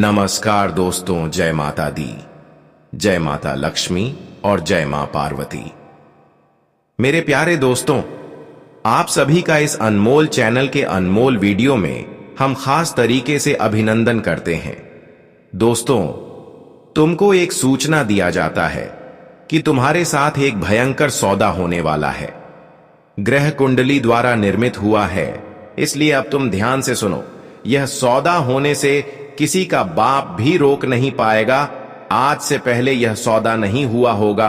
नमस्कार दोस्तों, जय माता दी, जय माता लक्ष्मी और जय मां पार्वती। मेरे प्यारे दोस्तों, आप सभी का इस अनमोल चैनल के अनमोल वीडियो में हम खास तरीके से अभिनंदन करते हैं। दोस्तों, तुमको एक सूचना दिया जाता है कि तुम्हारे साथ एक भयंकर सौदा होने वाला है। ग्रह कुंडली द्वारा निर्मित हुआ है, इसलिए अब तुम ध्यान से सुनो। यह सौदा होने से किसी का बाप भी रोक नहीं पाएगा। आज से पहले यह सौदा नहीं हुआ होगा।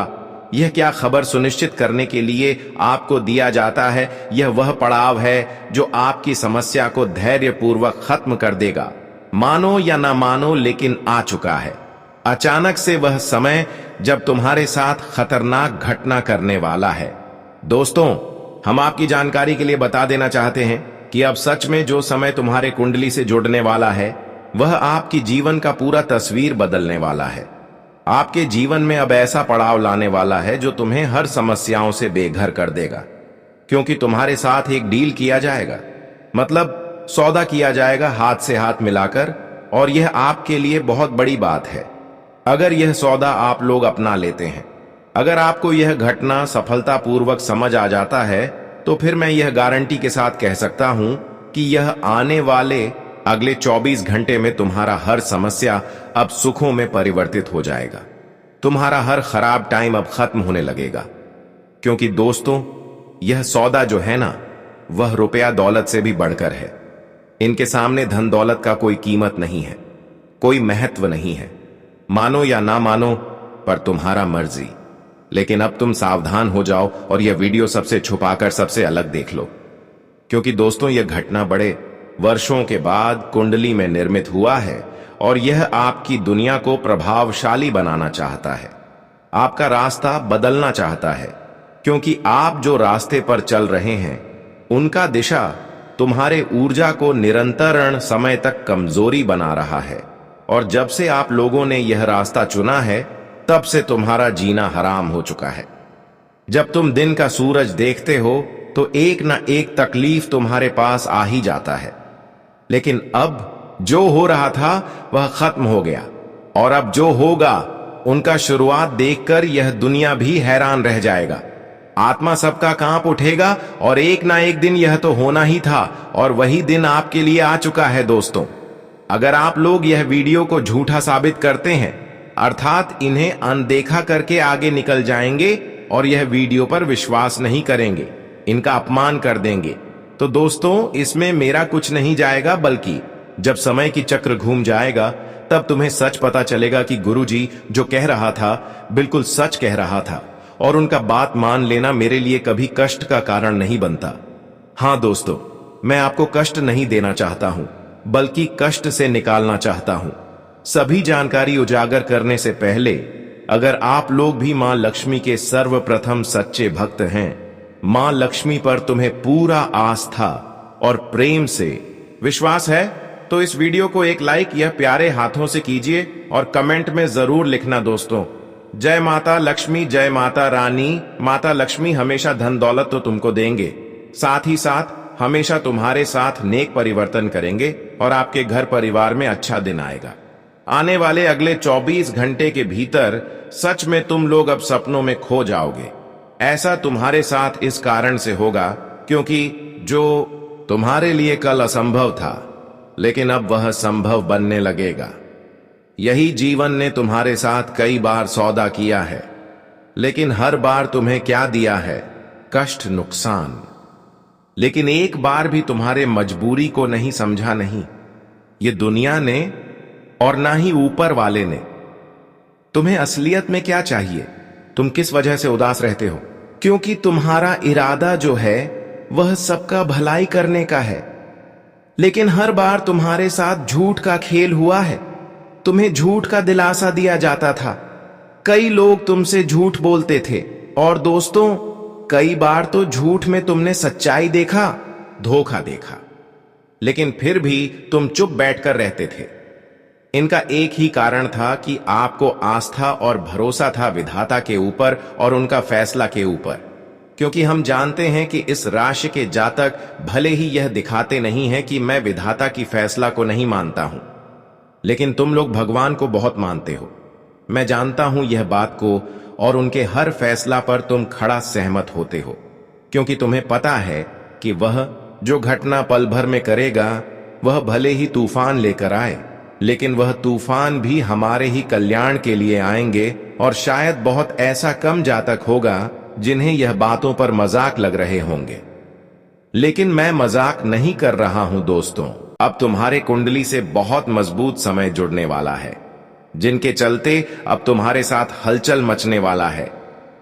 यह क्या खबर सुनिश्चित करने के लिए आपको दिया जाता है, यह वह पड़ाव है जो आपकी समस्या को धैर्यपूर्वक खत्म कर देगा। मानो या ना मानो, लेकिन आ चुका है। अचानक से वह समय जब तुम्हारे साथ खतरनाक घटना करने वाला है। दोस्तों, हम आपकी जानकारी के लिए बता देना चाहते हैं कि अब सच में जो समय तुम्हारे कुंडली से जुड़ने वाला है, वह आपकी जीवन का पूरा तस्वीर बदलने वाला है। आपके जीवन में अब ऐसा पड़ाव लाने वाला है जो तुम्हें हर समस्याओं से बेघर कर देगा, क्योंकि तुम्हारे साथ एक डील किया जाएगा, मतलब सौदा किया जाएगा हाथ से हाथ मिलाकर। और यह आपके लिए बहुत बड़ी बात है अगर यह सौदा आप लोग अपना लेते हैं। अगर आपको यह घटना सफलतापूर्वक समझ आ जाता है, तो फिर मैं यह गारंटी के साथ कह सकता हूं कि यह आने वाले अगले 24 घंटे में तुम्हारा हर समस्या अब सुखों में परिवर्तित हो जाएगा। तुम्हारा हर खराब टाइम अब खत्म होने लगेगा, क्योंकि दोस्तों, यह सौदा जो है ना, वह रुपया दौलत से भी बढ़कर है। इनके सामने धन दौलत का कोई कीमत नहीं है, कोई महत्व नहीं है। मानो या ना मानो, पर तुम्हारा मर्जी। लेकिन अब तुम सावधान हो जाओ और यह वीडियो सबसे छुपाकर सबसे अलग देख लो, क्योंकि दोस्तों, यह घटना बड़े वर्षों के बाद कुंडली में निर्मित हुआ है और यह आपकी दुनिया को प्रभावशाली बनाना चाहता है। आपका रास्ता बदलना चाहता है, क्योंकि आप जो रास्ते पर चल रहे हैं, उनका दिशा तुम्हारे ऊर्जा को निरंतर समय तक कमजोरी बना रहा है। और जब से आप लोगों ने यह रास्ता चुना है, तब से तुम्हारा जीना हराम हो चुका है। जब तुम दिन का सूरज देखते हो, तो एक ना एक तकलीफ तुम्हारे पास आ ही जाता है। लेकिन अब जो हो रहा था वह खत्म हो गया, और अब जो होगा उनका शुरुआत देखकर यह दुनिया भी हैरान रह जाएगा। आत्मा सबका कांप उठेगा, और एक ना एक दिन यह तो होना ही था, और वही दिन आपके लिए आ चुका है। दोस्तों, अगर आप लोग यह वीडियो को झूठा साबित करते हैं, अर्थात इन्हें अनदेखा करके आगे निकल जाएंगे और यह वीडियो पर विश्वास नहीं करेंगे, इनका अपमान कर देंगे, तो दोस्तों, इसमें मेरा कुछ नहीं जाएगा। बल्कि जब समय की चक्र घूम जाएगा, तब तुम्हें सच पता चलेगा कि गुरुजी जो कह रहा था बिल्कुल सच कह रहा था, और उनका बात मान लेना मेरे लिए कभी कष्ट का कारण नहीं बनता। हां दोस्तों, मैं आपको कष्ट नहीं देना चाहता हूं, बल्कि कष्ट से निकालना चाहता हूं। सभी जानकारी उजागर करने से पहले, अगर आप लोग भी मां लक्ष्मी के सर्वप्रथम सच्चे भक्त हैं, मां लक्ष्मी पर तुम्हें पूरा आस्था और प्रेम से विश्वास है, तो इस वीडियो को एक लाइक यह प्यारे हाथों से कीजिए और कमेंट में जरूर लिखना दोस्तों, जय माता लक्ष्मी, जय माता रानी। माता लक्ष्मी हमेशा धन दौलत तो तुमको देंगे, साथ ही साथ हमेशा तुम्हारे साथ नेक परिवर्तन करेंगे और आपके घर परिवार में अच्छा दिन आएगा। आने वाले अगले 24 घंटे के भीतर सच में तुम लोग अब सपनों में खो जाओगे। ऐसा तुम्हारे साथ इस कारण से होगा क्योंकि जो तुम्हारे लिए कल असंभव था, लेकिन अब वह संभव बनने लगेगा। यही जीवन ने तुम्हारे साथ कई बार सौदा किया है, लेकिन हर बार तुम्हें क्या दिया है? कष्ट, नुकसान। लेकिन एक बार भी तुम्हारे मजबूरी को नहीं समझा नहीं, ये दुनिया ने और ना ही ऊपर वाले ने। तुम्हें असलियत में क्या चाहिए? तुम किस वजह से उदास रहते हो? क्योंकि तुम्हारा इरादा जो है वह सबका भलाई करने का है, लेकिन हर बार तुम्हारे साथ झूठ का खेल हुआ है। तुम्हें झूठ का दिलासा दिया जाता था, कई लोग तुमसे झूठ बोलते थे, और दोस्तों, कई बार तो झूठ में तुमने सच्चाई देखा, धोखा देखा, लेकिन फिर भी तुम चुप बैठकर रहते थे। इनका एक ही कारण था कि आपको आस्था और भरोसा था विधाता के ऊपर और उनका फैसला के ऊपर, क्योंकि हम जानते हैं कि इस राशि के जातक भले ही यह दिखाते नहीं हैं कि मैं विधाता की फैसला को नहीं मानता हूं, लेकिन तुम लोग भगवान को बहुत मानते हो। मैं जानता हूं यह बात को, और उनके हर फैसला पर तुम खड़ा सहमत होते हो, क्योंकि तुम्हें पता है कि वह जो घटना पल भर में करेगा, वह भले ही तूफान लेकर आए, लेकिन वह तूफान भी हमारे ही कल्याण के लिए आएंगे। और शायद बहुत ऐसा कम जातक होगा जिन्हें यह बातों पर मजाक लग रहे होंगे, लेकिन मैं मजाक नहीं कर रहा हूं दोस्तों। अब तुम्हारे कुंडली से बहुत मजबूत समय जुड़ने वाला है, जिनके चलते अब तुम्हारे साथ हलचल मचने वाला है।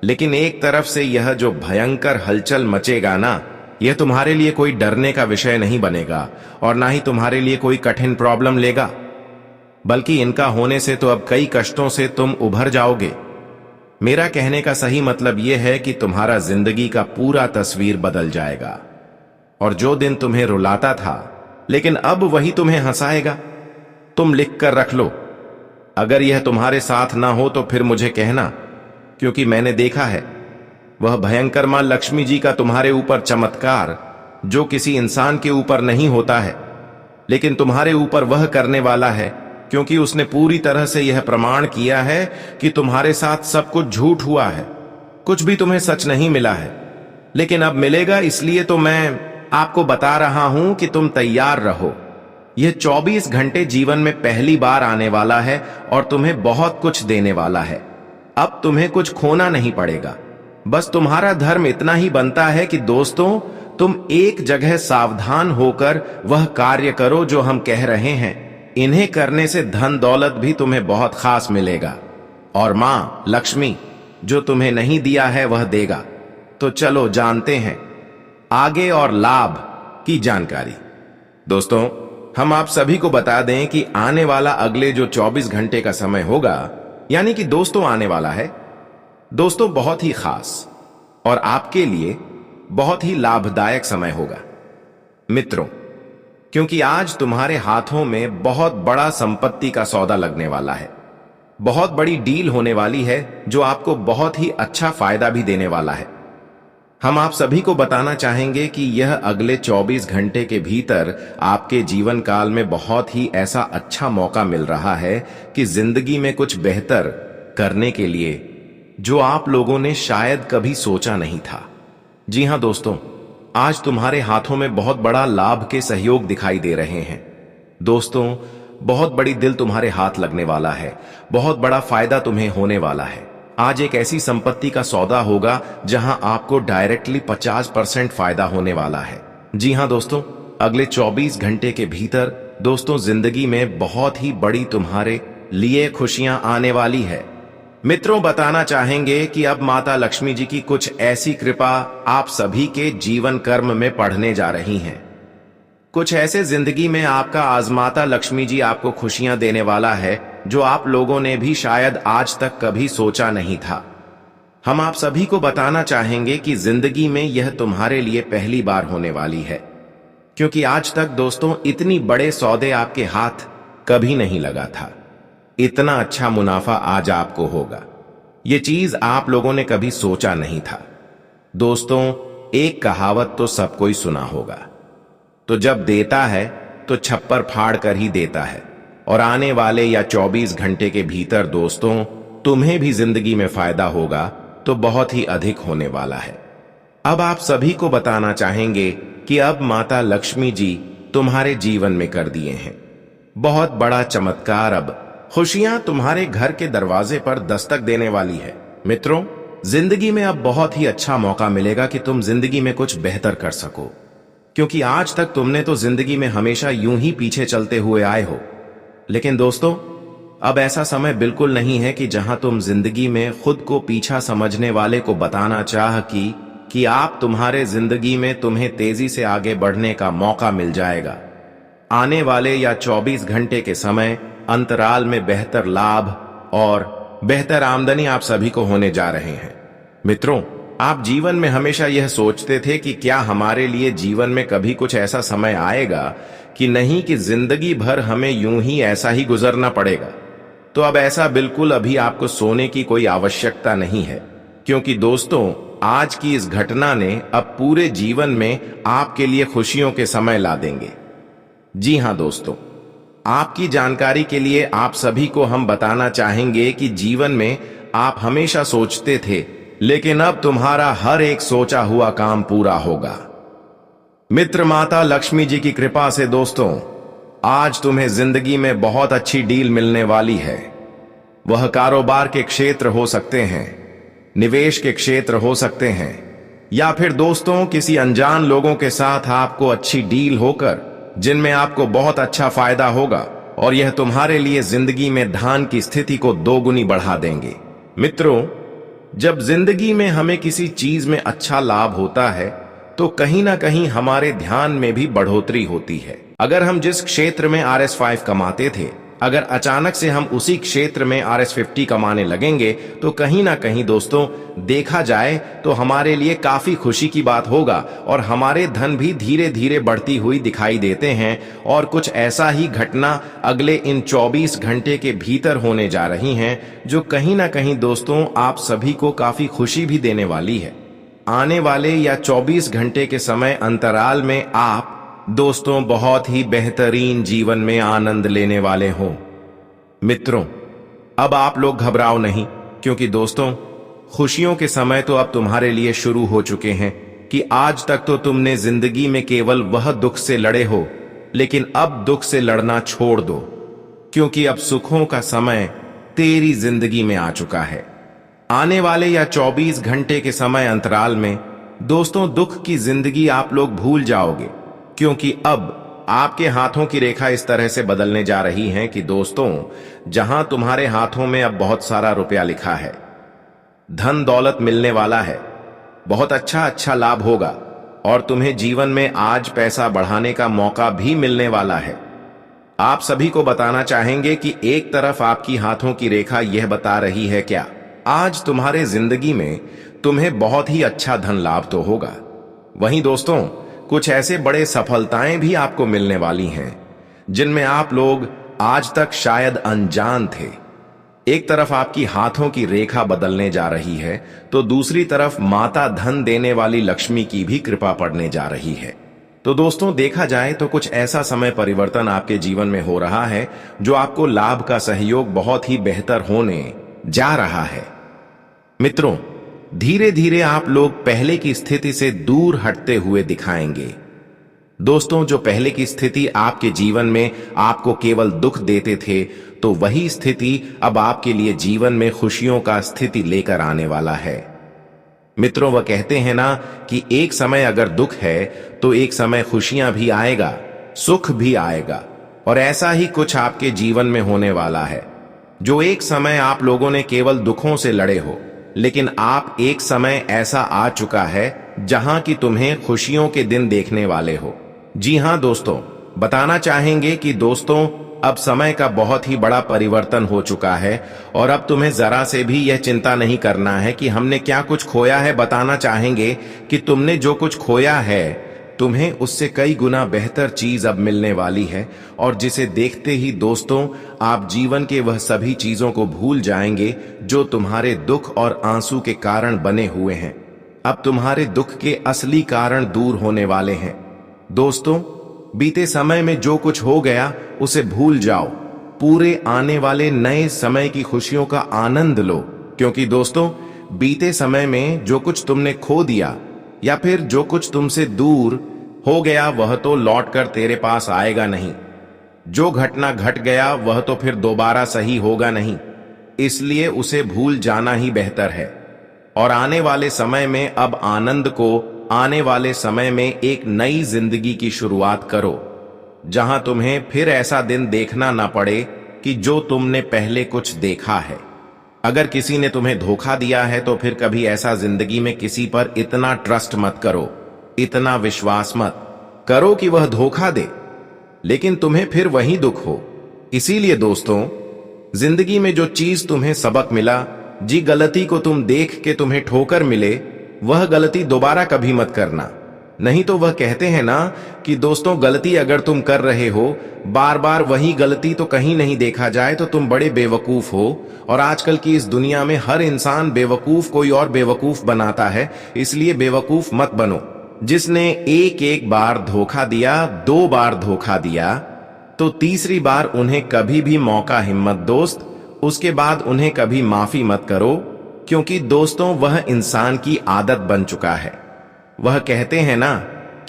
लेकिन एक तरफ से यह जो भयंकर हलचल मचेगा ना, यह तुम्हारे लिए कोई डरने का विषय नहीं बनेगा, और ना ही तुम्हारे लिए कोई कठिन प्रॉब्लम लेगा, बल्कि इनका होने से तो अब कई कष्टों से तुम उभर जाओगे। मेरा कहने का सही मतलब यह है कि तुम्हारा जिंदगी का पूरा तस्वीर बदल जाएगा, और जो दिन तुम्हें रुलाता था, लेकिन अब वही तुम्हें हंसाएगा। तुम लिख कर रख लो। अगर यह तुम्हारे साथ ना हो तो फिर मुझे कहना, क्योंकि मैंने देखा है वह भयंकर मां लक्ष्मी जी का तुम्हारे ऊपर चमत्कार, जो किसी इंसान के ऊपर नहीं होता है, लेकिन तुम्हारे ऊपर वह करने वाला है, क्योंकि उसने पूरी तरह से यह प्रमाण किया है कि तुम्हारे साथ सब कुछ झूठ हुआ है, कुछ भी तुम्हें सच नहीं मिला है। लेकिन अब मिलेगा, इसलिए तो मैं आपको बता रहा हूं कि तुम तैयार रहो। यह 24 घंटे जीवन में पहली बार आने वाला है, और तुम्हें बहुत कुछ देने वाला है। अब तुम्हें कुछ खोना नहीं पड़ेगा। बस तुम्हारा धर्म इतना ही बनता है कि दोस्तों, तुम एक जगह सावधान होकर वह कार्य करो जो हम कह रहे हैं। इन्हें करने से धन दौलत भी तुम्हें बहुत खास मिलेगा, और मां लक्ष्मी जो तुम्हें नहीं दिया है वह देगा। तो चलो जानते हैं आगे और लाभ की जानकारी। दोस्तों, हम आप सभी को बता दें कि आने वाला अगले जो 24 घंटे का समय होगा, यानी कि दोस्तों आने वाला है, दोस्तों बहुत ही खास और आपके लिए बहुत ही लाभदायक समय होगा मित्रों, क्योंकि आज तुम्हारे हाथों में बहुत बड़ा संपत्ति का सौदा लगने वाला है। बहुत बड़ी डील होने वाली है, जो आपको बहुत ही अच्छा फायदा भी देने वाला है। हम आप सभी को बताना चाहेंगे कि यह अगले 24 घंटे के भीतर आपके जीवन काल में बहुत ही ऐसा अच्छा मौका मिल रहा है कि जिंदगी में कुछ बेहतर करने के लिए जो आप लोगों ने शायद कभी सोचा नहीं था। जी हां दोस्तों, आज तुम्हारे हाथों में बहुत बड़ा लाभ के सहयोग दिखाई दे रहे हैं। दोस्तों, बहुत बड़ी दिल तुम्हारे हाथ लगने वाला है, बहुत बड़ा फायदा तुम्हें होने वाला है। आज एक ऐसी संपत्ति का सौदा होगा जहां आपको डायरेक्टली 50% फायदा होने वाला है। जी हां दोस्तों, अगले 24 घंटे के भीतर दोस्तों जिंदगी में बहुत ही बड़ी तुम्हारे लिए खुशियां आने वाली है। मित्रों, बताना चाहेंगे कि अब माता लक्ष्मी जी की कुछ ऐसी कृपा आप सभी के जीवन कर्म में पढ़ने जा रही हैं। कुछ ऐसे जिंदगी में आपका आजमाता लक्ष्मी जी आपको खुशियां देने वाला है जो आप लोगों ने भी शायद आज तक कभी सोचा नहीं था। हम आप सभी को बताना चाहेंगे कि जिंदगी में यह तुम्हारे लिए पहली बार होने वाली है, क्योंकि आज तक दोस्तों इतनी बड़े सौदे आपके हाथ कभी नहीं लगा था। इतना अच्छा मुनाफा आज आपको होगा, ये चीज आप लोगों ने कभी सोचा नहीं था। दोस्तों, एक कहावत तो सबको ही सुना होगा, तो जब देता है तो छप्पर फाड़ कर ही देता है। और आने वाले या 24 घंटे के भीतर दोस्तों तुम्हें भी जिंदगी में फायदा होगा तो बहुत ही अधिक होने वाला है। अब आप सभी को बताना चाहेंगे कि अब माता लक्ष्मी जी तुम्हारे जीवन में कर दिए हैं बहुत बड़ा चमत्कार। अब खुशियां तुम्हारे घर के दरवाजे पर दस्तक देने वाली है। मित्रों, जिंदगी में अब बहुत ही अच्छा मौका मिलेगा कि तुम जिंदगी में कुछ बेहतर कर सको, क्योंकि आज तक तुमने तो जिंदगी में हमेशा यूं ही पीछे चलते हुए आए हो। लेकिन दोस्तों, अब ऐसा समय बिल्कुल नहीं है कि जहां तुम जिंदगी में खुद को पीछा समझने वाले को बताना चाह कि आप तुम्हारे जिंदगी में तुम्हें तेजी से आगे बढ़ने का मौका मिल जाएगा। आने वाले या 24 घंटे के समय अंतराल में बेहतर लाभ और बेहतर आमदनी आप सभी को होने जा रहे हैं। मित्रों, आप जीवन में हमेशा यह सोचते थे कि क्या हमारे लिए जीवन में कभी कुछ ऐसा समय आएगा कि नहीं, कि जिंदगी भर हमें यूं ही ऐसा ही गुजरना पड़ेगा। तो अब ऐसा बिल्कुल अभी आपको सोने की कोई आवश्यकता नहीं है, क्योंकि दोस्तों आज की इस घटना ने अब पूरे जीवन में आपके लिए खुशियों के समय ला देंगे। जी हां दोस्तों, आपकी जानकारी के लिए आप सभी को हम बताना चाहेंगे कि जीवन में आप हमेशा सोचते थे, लेकिन अब तुम्हारा हर एक सोचा हुआ काम पूरा होगा। मित्र माता लक्ष्मी जी की कृपा से दोस्तों, आज तुम्हें जिंदगी में बहुत अच्छी डील मिलने वाली है। वह कारोबार के क्षेत्र हो सकते हैं, निवेश के क्षेत्र हो सकते हैं, या फिर दोस्तों किसी अनजान लोगों के साथ आपको अच्छी डील होकर जिनमें आपको बहुत अच्छा फायदा होगा और यह तुम्हारे लिए जिंदगी में धन की स्थिति को दोगुनी बढ़ा देंगे। मित्रों, जब जिंदगी में हमें किसी चीज में अच्छा लाभ होता है तो कहीं ना कहीं हमारे ध्यान में भी बढ़ोतरी होती है। अगर हम जिस क्षेत्र में RS5 कमाते थे, अगर अचानक से हम उसी क्षेत्र में RS50 कमाने लगेंगे तो कहीं ना कहीं दोस्तों देखा जाए तो हमारे लिए काफी खुशी की बात होगा और हमारे धन भी धीरे धीरे बढ़ती हुई दिखाई देते हैं। और कुछ ऐसा ही घटना अगले इन 24 घंटे के भीतर होने जा रही हैं जो कहीं ना कहीं दोस्तों आप सभी को काफी खुशी भी देने वाली है। आने वाले या 24 घंटे के समय अंतराल में आप दोस्तों बहुत ही बेहतरीन जीवन में आनंद लेने वाले हो। मित्रों, अब आप लोग घबराओ नहीं, क्योंकि दोस्तों खुशियों के समय तो अब तुम्हारे लिए शुरू हो चुके हैं। कि आज तक तो तुमने जिंदगी में केवल वह दुख से लड़े हो, लेकिन अब दुख से लड़ना छोड़ दो, क्योंकि अब सुखों का समय तेरी जिंदगी में आ चुका है। आने वाले या 24 घंटे के समय अंतराल में दोस्तों दुख की जिंदगी आप लोग भूल जाओगे, क्योंकि अब आपके हाथों की रेखा इस तरह से बदलने जा रही है कि दोस्तों जहां तुम्हारे हाथों में अब बहुत सारा रुपया लिखा है, धन दौलत मिलने वाला है, बहुत अच्छा लाभ होगा और तुम्हें जीवन में आज पैसा बढ़ाने का मौका भी मिलने वाला है। आप सभी को बताना चाहेंगे कि एक तरफ आपकी हाथों की रेखा यह बता रही है क्या, आज तुम्हारे जिंदगी में तुम्हें बहुत ही अच्छा धन लाभ तो होगा। वहीं दोस्तों कुछ ऐसे बड़े सफलताएं भी आपको मिलने वाली हैं जिनमें आप लोग आज तक शायद अनजान थे। एक तरफ आपकी हाथों की रेखा बदलने जा रही है तो दूसरी तरफ माता धन देने वाली लक्ष्मी की भी कृपा पड़ने जा रही है। तो दोस्तों देखा जाए तो कुछ ऐसा समय परिवर्तन आपके जीवन में हो रहा है जो आपको लाभ का सहयोग बहुत ही बेहतर होने जा रहा है। मित्रों, धीरे धीरे आप लोग पहले की स्थिति से दूर हटते हुए दिखाएंगे। दोस्तों जो पहले की स्थिति आपके जीवन में आपको केवल दुख देते थे, तो वही स्थिति अब आपके लिए जीवन में खुशियों का स्थिति लेकर आने वाला है। मित्रों वह कहते हैं ना कि एक समय अगर दुख है तो एक समय खुशियां भी आएगा, सुख भी आएगा। और ऐसा ही कुछ आपके जीवन में होने वाला है। जो एक समय आप लोगों ने केवल दुखों से लड़े हो, लेकिन आप एक समय ऐसा आ चुका है जहां कि तुम्हें खुशियों के दिन देखने वाले हो। जी हां दोस्तों, बताना चाहेंगे कि दोस्तों अब समय का बहुत ही बड़ा परिवर्तन हो चुका है और अब तुम्हें जरा से भी यह चिंता नहीं करना है कि हमने क्या कुछ खोया है। बताना चाहेंगे कि तुमने जो कुछ खोया है तुम्हें उससे कई गुना बेहतर चीज अब मिलने वाली है, और जिसे देखते ही दोस्तों आप जीवन के वह सभी चीजों को भूल जाएंगे जो तुम्हारे दुख और आंसू के कारण बने हुए हैं। अब तुम्हारे दुख के असली कारण दूर होने वाले हैं। दोस्तों बीते समय में जो कुछ हो गया उसे भूल जाओ, पूरे आने वाले नए समय की खुशियों का आनंद लो, क्योंकि दोस्तों बीते समय में जो कुछ तुमने खो दिया या फिर जो कुछ तुमसे दूर हो गया वह तो लौटकर तेरे पास आएगा नहीं। जो घटना घट गया वह तो फिर दोबारा सही होगा नहीं, इसलिए उसे भूल जाना ही बेहतर है। और आने वाले समय में अब आनंद को, आने वाले समय में एक नई जिंदगी की शुरुआत करो, जहां तुम्हें फिर ऐसा दिन देखना ना पड़े कि जो तुमने पहले कुछ देखा है। अगर किसी ने तुम्हें धोखा दिया है तो फिर कभी ऐसा जिंदगी में किसी पर इतना ट्रस्ट मत करो, इतना विश्वास मत करो कि वह धोखा दे, लेकिन तुम्हें फिर वही दुख हो। इसीलिए दोस्तों जिंदगी में जो चीज तुम्हें सबक मिला, जी गलती को तुम देख के तुम्हें ठोकर मिले, वह गलती दोबारा कभी मत करना। नहीं तो वह कहते हैं ना कि दोस्तों गलती अगर तुम कर रहे हो बार बार वही गलती तो कहीं नहीं देखा जाए तो तुम बड़े बेवकूफ हो। और आजकल की इस दुनिया में हर इंसान बेवकूफ कोई और बेवकूफ बनाता है, इसलिए बेवकूफ मत बनो। जिसने एक बार धोखा दिया, 2 बार धोखा दिया, तो तीसरी बार उन्हें कभी भी मौका हिम्मत दोस्त, उसके बाद उन्हें कभी माफी मत करो, क्योंकि दोस्तों वह इंसान की आदत बन चुका है। वह कहते हैं ना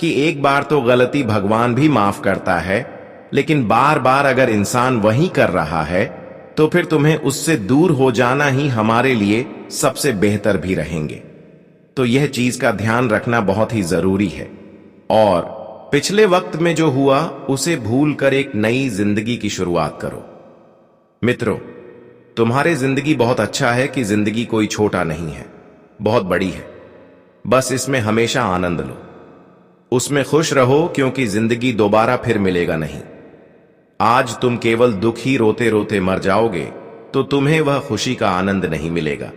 कि एक बार तो गलती भगवान भी माफ करता है, लेकिन बार बार अगर इंसान वही कर रहा है तो फिर तुम्हें उससे दूर हो जाना ही हमारे लिए सबसे बेहतर भी रहेंगे। तो यह चीज का ध्यान रखना बहुत ही जरूरी है। और पिछले वक्त में जो हुआ उसे भूल कर एक नई जिंदगी की शुरुआत करो। मित्रों, तुम्हारी जिंदगी बहुत अच्छा है कि जिंदगी कोई छोटा नहीं है, बहुत बड़ी है। बस इसमें हमेशा आनंद लो, उसमें खुश रहो, क्योंकि जिंदगी दोबारा फिर मिलेगा नहीं। आज तुम केवल दुखी रोते रोते मर जाओगे तो तुम्हें वह खुशी का आनंद नहीं मिलेगा।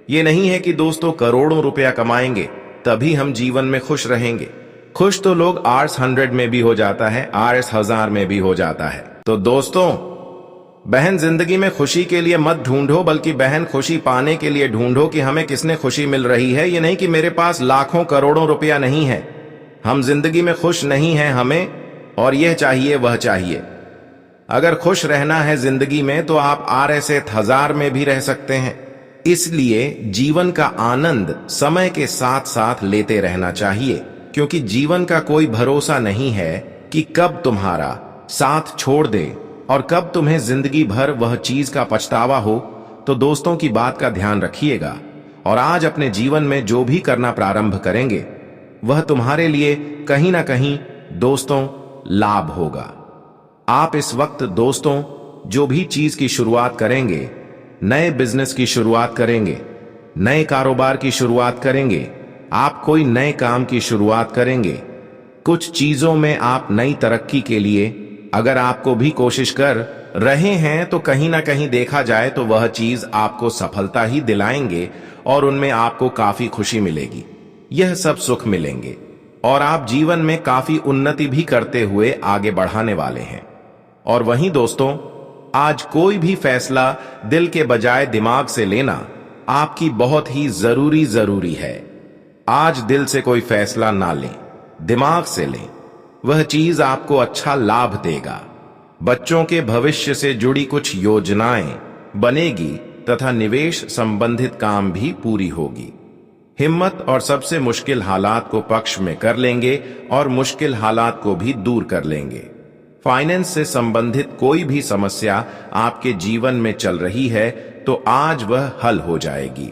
यह नहीं है कि दोस्तों करोड़ों रुपया कमाएंगे तभी हम जीवन में खुश रहेंगे। खुश तो लोग RS100 में भी हो जाता है, RS1000 में भी हो जाता है। तो दोस्तों, बहन, जिंदगी में खुशी के लिए मत ढूंढो, बल्कि बहन खुशी पाने के लिए ढूंढो कि हमें किसने खुशी मिल रही है। ये नहीं कि मेरे पास लाखों करोड़ों रुपया नहीं है, हम जिंदगी में खुश नहीं हैं हमें, और यह चाहिए वह चाहिए। अगर खुश रहना है जिंदगी में तो आप RS1000 में भी रह सकते हैं। इसलिए जीवन का आनंद समय के साथ साथ लेते रहना चाहिए, क्योंकि जीवन का कोई भरोसा नहीं है कि कब तुम्हारा साथ छोड़ दे और कब तुम्हें जिंदगी भर वह चीज का पछतावा हो। तो दोस्तों की बात का ध्यान रखिएगा और आज अपने जीवन में जो भी करना प्रारंभ करेंगे वह तुम्हारे लिए कहीं ना कहीं दोस्तों लाभ होगा। आप इस वक्त दोस्तों जो भी चीज की शुरुआत करेंगे, नए बिजनेस की शुरुआत करेंगे, नए कारोबार की शुरुआत करेंगे, आप कोई नए काम की शुरुआत करेंगे, कुछ चीजों में आप नई तरक्की के लिए अगर आपको भी कोशिश कर रहे हैं तो कहीं ना कहीं देखा जाए तो वह चीज आपको सफलता ही दिलाएंगे और उनमें आपको काफी खुशी मिलेगी, यह सब सुख मिलेंगे और आप जीवन में काफी उन्नति भी करते हुए आगे बढ़ाने वाले हैं। और वहीं दोस्तों, आज कोई भी फैसला दिल के बजाय दिमाग से लेना आपकी बहुत ही जरूरी है। आज दिल से कोई फैसला ना लें, दिमाग से लें, वह चीज आपको अच्छा लाभ देगा। बच्चों के भविष्य से जुड़ी कुछ योजनाएं बनेगी तथा निवेश संबंधित काम भी पूरी होगी। हिम्मत और सबसे मुश्किल हालात को पक्ष में कर लेंगे और मुश्किल हालात को भी दूर कर लेंगे। फाइनेंस से संबंधित कोई भी समस्या आपके जीवन में चल रही है तो आज वह हल हो जाएगी।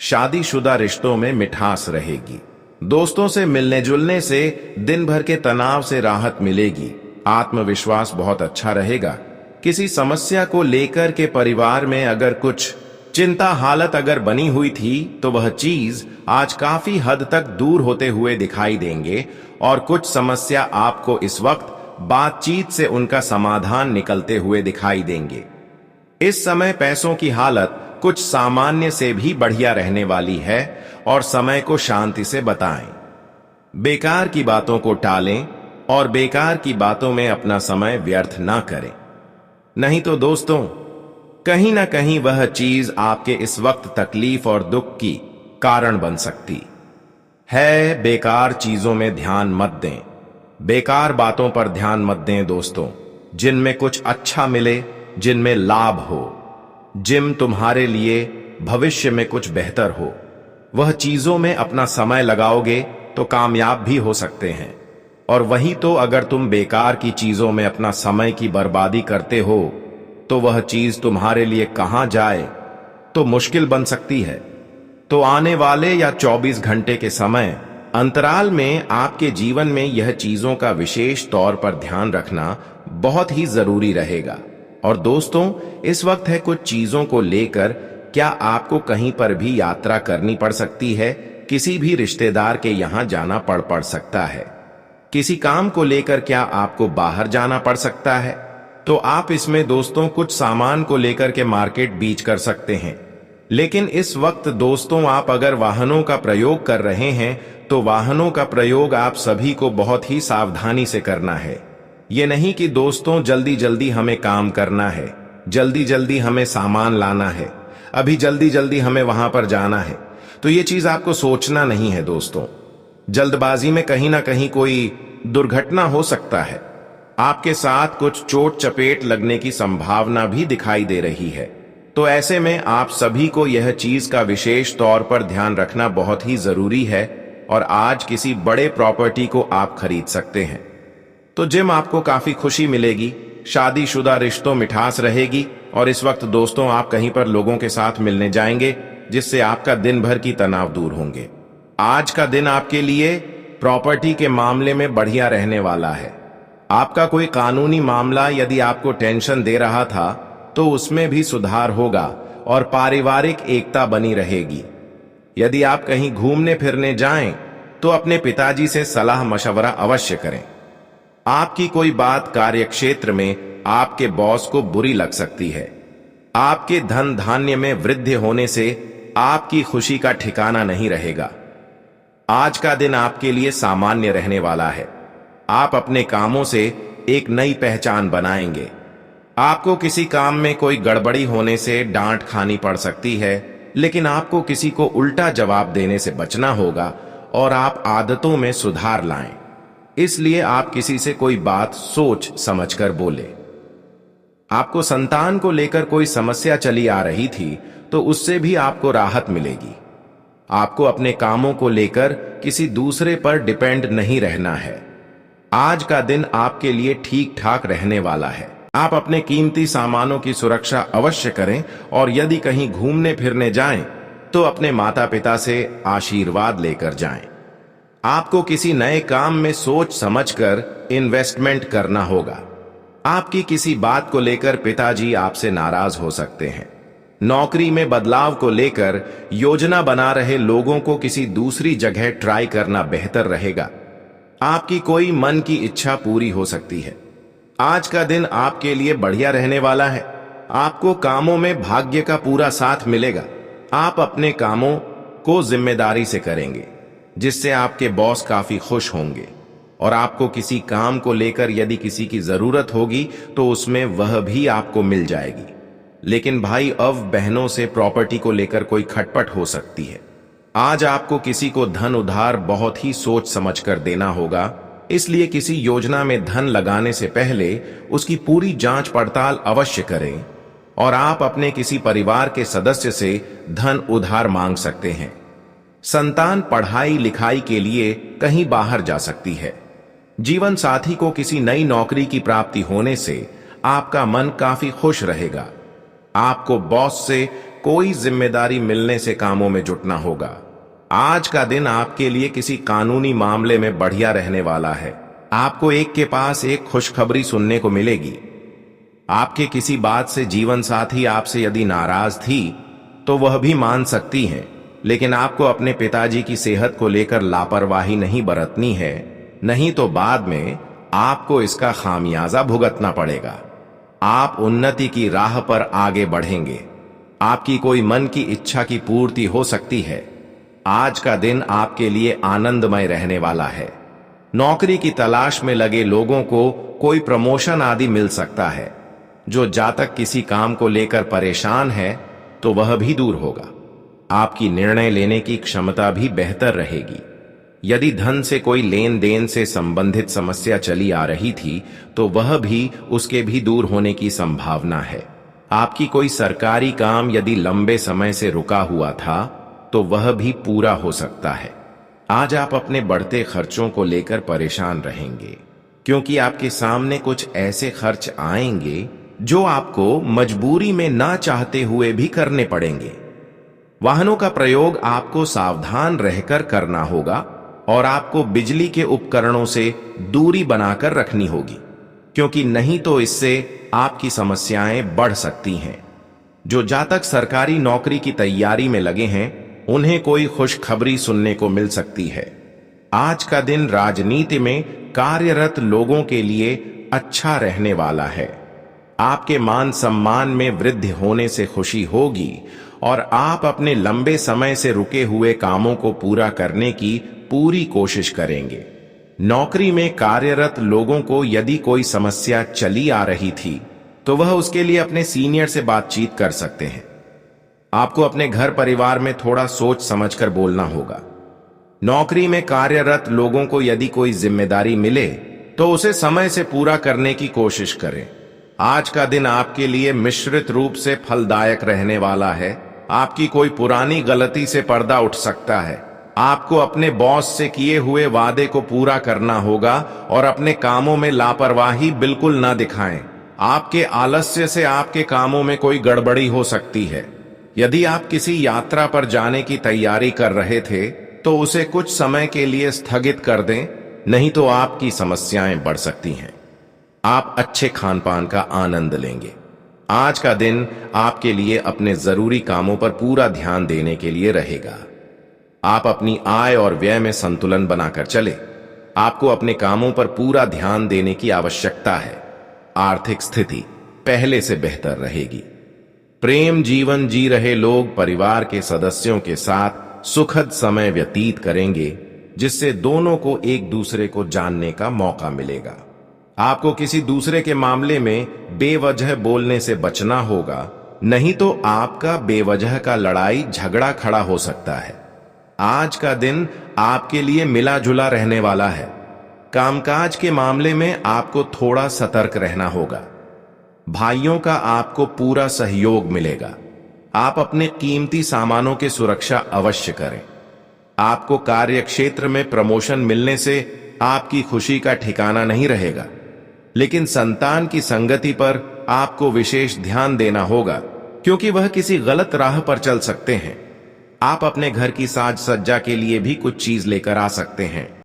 शादीशुदा रिश्तों में मिठास रहेगी। दोस्तों से मिलने जुलने से दिन भर के तनाव से राहत मिलेगी। आत्मविश्वास बहुत अच्छा रहेगा। किसी समस्या को लेकर के परिवार में अगर कुछ चिंता हालत अगर बनी हुई थी तो वह चीज आज काफी हद तक दूर होते हुए दिखाई देंगे और कुछ समस्या आपको इस वक्त बातचीत से उनका समाधान निकलते हुए दिखाई देंगे। इस समय पैसों की हालत कुछ सामान्य से भी बढ़िया रहने वाली है और समय को शांति से बताएं। बेकार की बातों को टालें और बेकार की बातों में अपना समय व्यर्थ ना करें, नहीं तो दोस्तों कहीं ना कहीं वह चीज आपके इस वक्त तकलीफ और दुख की कारण बन सकती है। बेकार चीजों में ध्यान मत दें, बेकार बातों पर ध्यान मत दें दोस्तों, जिनमें कुछ अच्छा मिले, जिनमें लाभ हो, जिन तुम्हारे लिए भविष्य में कुछ बेहतर हो, वह चीजों में अपना समय लगाओगे तो कामयाब भी हो सकते हैं। और वही तो अगर तुम बेकार की चीजों में अपना समय की बर्बादी करते हो तो वह चीज तुम्हारे लिए कहां जाए तो मुश्किल बन सकती है। तो आने वाले या 24 घंटे के समय अंतराल में आपके जीवन में यह चीजों का विशेष तौर पर ध्यान रखना बहुत ही जरूरी रहेगा। और दोस्तों इस वक्त है कुछ चीजों को लेकर क्या आपको कहीं पर भी यात्रा करनी पड़ सकती है, किसी भी रिश्तेदार के यहां जाना पड़ सकता है, किसी काम को लेकर क्या आपको बाहर जाना पड़ सकता है। तो आप इसमें दोस्तों कुछ सामान को लेकर के मार्केट बीच कर सकते हैं। लेकिन इस वक्त दोस्तों आप अगर वाहनों का प्रयोग कर रहे हैं तो वाहनों का प्रयोग आप सभी को बहुत ही सावधानी से करना है। ये नहीं कि दोस्तों जल्दी जल्दी हमें काम करना है, जल्दी जल्दी हमें सामान लाना है, अभी जल्दी जल्दी हमें वहां पर जाना है, तो ये चीज आपको सोचना नहीं है दोस्तों। जल्दबाजी में कहीं ना कहीं कोई दुर्घटना हो सकता है। आपके साथ कुछ चोट चपेट लगने की संभावना भी दिखाई दे रही है। तो ऐसे में आप सभी को यह चीज का विशेष तौर पर ध्यान रखना बहुत ही जरूरी है और आज किसी बड़े प्रॉपर्टी को आप खरीद सकते हैं। तो जिम आपको काफी खुशी मिलेगी, शादीशुदा रिश्तों मिठास रहेगी और इस वक्त दोस्तों आप कहीं पर लोगों के साथ मिलने जाएंगे जिससे आपका दिन भर की तनाव दूर होंगे। आज का दिन आपके लिए प्रॉपर्टी के मामले में बढ़िया रहने वाला है। आपका कोई कानूनी मामला यदि आपको टेंशन दे रहा था तो उसमें भी सुधार होगा और पारिवारिक एकता बनी रहेगी। यदि आप कहीं घूमने फिरने जाएं तो अपने पिताजी से सलाह मशवरा अवश्य करें। आपकी कोई बात कार्यक्षेत्र में आपके बॉस को बुरी लग सकती है। आपके धन धान्य में वृद्धि होने से आपकी खुशी का ठिकाना नहीं रहेगा। आज का दिन आपके लिए सामान्य रहने वाला है। आप अपने कामों से एक नई पहचान बनाएंगे। आपको किसी काम में कोई गड़बड़ी होने से डांट खानी पड़ सकती है, लेकिन आपको किसी को उल्टा जवाब देने से बचना होगा और आप आदतों में सुधार लाएं। इसलिए आप किसी से कोई बात सोच समझकर बोले। आपको संतान को लेकर कोई समस्या चली आ रही थी तो उससे भी आपको राहत मिलेगी। आपको अपने कामों को लेकर किसी दूसरे पर डिपेंड नहीं रहना है। आज का दिन आपके लिए ठीक ठाक रहने वाला है। आप अपने कीमती सामानों की सुरक्षा अवश्य करें और यदि कहीं घूमने फिरने जाएं तो अपने माता पिता से आशीर्वाद लेकर जाएं। आपको किसी नए काम में सोच समझकर इन्वेस्टमेंट करना होगा। आपकी किसी बात को लेकर पिताजी आपसे नाराज हो सकते हैं। नौकरी में बदलाव को लेकर योजना बना रहे लोगों को किसी दूसरी जगह ट्राई करना बेहतर रहेगा। आपकी कोई मन की इच्छा पूरी हो सकती है। आज का दिन आपके लिए बढ़िया रहने वाला है। आपको कामों में भाग्य का पूरा साथ मिलेगा। आप अपने कामों को जिम्मेदारी से करेंगे जिससे आपके बॉस काफी खुश होंगे और आपको किसी काम को लेकर यदि किसी की जरूरत होगी तो उसमें वह भी आपको मिल जाएगी। लेकिन भाई बहनों से प्रॉपर्टी को लेकर कोई खटपट हो सकती है। आज आपको किसी को धन उधार बहुत ही सोच समझकर देना होगा, इसलिए किसी योजना में धन लगाने से पहले उसकी पूरी जांच पड़ताल अवश्य करें। और आप अपने किसी परिवार के सदस्य से धन उधार मांग सकते हैं। संतान पढ़ाई लिखाई के लिए कहीं बाहर जा सकती है। जीवन साथी को किसी नई नौकरी की प्राप्ति होने से आपका मन काफी खुश रहेगा। आपको बॉस से कोई जिम्मेदारी मिलने से कामों में जुटना होगा। आज का दिन आपके लिए किसी कानूनी मामले में बढ़िया रहने वाला है। आपको एक के पास एक खुशखबरी सुनने को मिलेगी। आपके किसी बात से जीवन साथी आपसे यदि नाराज थी तो वह भी मान सकती हैं, लेकिन आपको अपने पिताजी की सेहत को लेकर लापरवाही नहीं बरतनी है, नहीं तो बाद में आपको इसका खामियाजा भुगतना पड़ेगा। आप उन्नति की राह पर आगे बढ़ेंगे। आपकी कोई मन की इच्छा की पूर्ति हो सकती है। आज का दिन आपके लिए आनंदमय रहने वाला है। नौकरी की तलाश में लगे लोगों को कोई प्रमोशन आदि मिल सकता है। जो जातक किसी काम को लेकर परेशान है तो वह भी दूर होगा। आपकी निर्णय लेने की क्षमता भी बेहतर रहेगी। यदि धन से कोई लेन देन से संबंधित समस्या चली आ रही थी तो वह भी उसके भी दूर होने की संभावना है। आपकी कोई सरकारी काम यदि लंबे समय से रुका हुआ था तो वह भी पूरा हो सकता है। आज आप अपने बढ़ते खर्चों को लेकर परेशान रहेंगे क्योंकि आपके सामने कुछ ऐसे खर्च आएंगे जो आपको मजबूरी में ना चाहते हुए भी करने पड़ेंगे। वाहनों का प्रयोग आपको सावधान रहकर करना होगा और आपको बिजली के उपकरणों से दूरी बनाकर रखनी होगी, क्योंकि नहीं तो इससे आपकी समस्याएं बढ़ सकती हैं। जो जातक सरकारी नौकरी की तैयारी में लगे हैं उन्हें कोई खुशखबरी सुनने को मिल सकती है। आज का दिन राजनीति में कार्यरत लोगों के लिए अच्छा रहने वाला है। आपके मान सम्मान में वृद्धि होने से खुशी होगी और आप अपने लंबे समय से रुके हुए कामों को पूरा करने की पूरी कोशिश करेंगे। नौकरी में कार्यरत लोगों को यदि कोई समस्या चली आ रही थी तो वह उसके लिए अपने सीनियर से बातचीत कर सकते हैं। आपको अपने घर परिवार में थोड़ा सोच समझकर बोलना होगा। नौकरी में कार्यरत लोगों को यदि कोई जिम्मेदारी मिले तो उसे समय से पूरा करने की कोशिश करें। आज का दिन आपके लिए मिश्रित रूप से फलदायक रहने वाला है। आपकी कोई पुरानी गलती से पर्दा उठ सकता है। आपको अपने बॉस से किए हुए वादे को पूरा करना होगा और अपने कामों में लापरवाही बिल्कुल ना दिखाएं। आपके आलस्य से आपके कामों में कोई गड़बड़ी हो सकती है। यदि आप किसी यात्रा पर जाने की तैयारी कर रहे थे तो उसे कुछ समय के लिए स्थगित कर दें, नहीं तो आपकी समस्याएं बढ़ सकती हैं। आप अच्छे खान पान का आनंद लेंगे। आज का दिन आपके लिए अपने जरूरी कामों पर पूरा ध्यान देने के लिए रहेगा। आप अपनी आय और व्यय में संतुलन बनाकर चले। आपको अपने कामों पर पूरा ध्यान देने की आवश्यकता है। आर्थिक स्थिति पहले से बेहतर रहेगी। प्रेम जीवन जी रहे लोग परिवार के सदस्यों के साथ सुखद समय व्यतीत करेंगे, जिससे दोनों को एक दूसरे को जानने का मौका मिलेगा। आपको किसी दूसरे के मामले में बेवजह बोलने से बचना होगा, नहीं तो आपका बेवजह का लड़ाई झगड़ा खड़ा हो सकता है। आज का दिन आपके लिए मिला जुला रहने वाला है। कामकाज के मामले में आपको थोड़ा सतर्क रहना होगा। भाइयों का आपको पूरा सहयोग मिलेगा। आप अपने कीमती सामानों की सुरक्षा अवश्य करें। आपको कार्य क्षेत्र में प्रमोशन मिलने से आपकी खुशी का ठिकाना नहीं रहेगा, लेकिन संतान की संगति पर आपको विशेष ध्यान देना होगा, क्योंकि वह किसी गलत राह पर चल सकते हैं। आप अपने घर की साज सज्जा के लिए भी कुछ चीज लेकर आ सकते हैं।